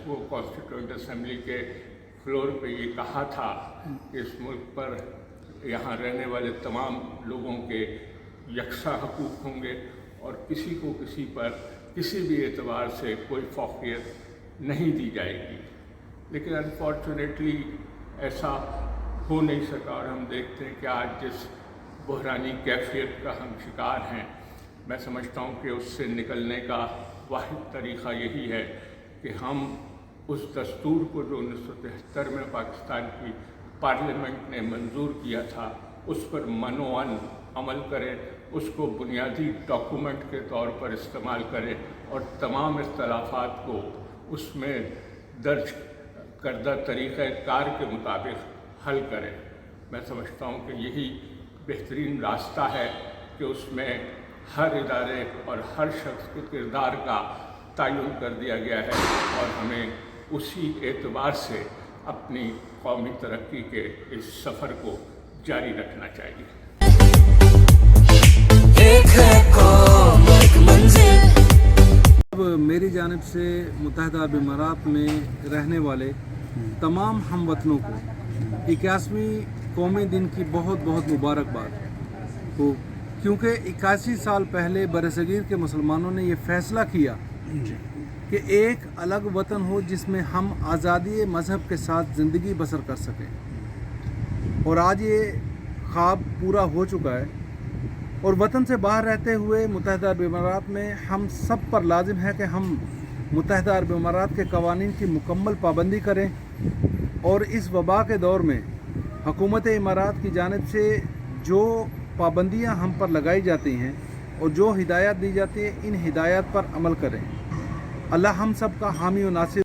को constituent assembly के floor पे ये कहा था कि इस मुल्क पर यहाँ रहने वाले तमाम लोगों के यकसा हकूक़ होंगे और किसी को किसी पर किसी भी एतबार से कोई फौकियत नहीं दी जाएगी। लेकिन अनफॉर्चुनेटली ऐसा हो नहीं सका और हम देखते हैं कि आज जिस बहरानी कैफियत का हम शिकार हैं, मैं समझता हूँ कि उससे निकलने का वाहिद तरीक़ा यही है कि हम उस दस्तूर को जो 1973 में पाकिस्तान की पार्लियामेंट ने मंजूर किया था उस पर मनोअन अमल करें, उसको बुनियादी डॉक्यूमेंट के तौर पर इस्तेमाल करें और तमाम इख्तलाफात को उसमें दर्ज करदा तरीक़ाकार के मुताबिक हल करें। मैं समझता हूँ कि यही बेहतरीन रास्ता है कि उसमें हर इदारे और हर शख्स के किरदार का तयन कर दिया गया है और हमें उसी एतबार से अपनी कौमी तरक्की के इस सफ़र को जारी रखना चाहिए। अब मेरी जानिब से मुत्तहिदा अरब इमारात में रहने वाले तमाम हमवतनों को 81वीं कौमी दिन की बहुत बहुत मुबारकबाद हो, क्योंकि 81 साल पहले बरसगीर के मुसलमानों ने ये फ़ैसला किया कि एक अलग वतन हो जिसमें हम आज़ादी मज़हब के साथ ज़िंदगी बसर कर सकें, और आज ये ख्वाब पूरा हो चुका है। और वतन से बाहर रहते हुए मुत्तहिदा अरब इमारात में हम सब पर लाजिम है कि हम मुत्तहिदा अरब इमारात के कवानीन की मुकम्मल पाबंदी करें और इस वबा के दौर में हुकूमत इमारात की जानिब से जो पाबंदियां हम पर लगाई जाती हैं और जो हिदायत दी जाती है, इन हिदायत पर अमल करें। अल्लाह हम सब का हामी और नासिर।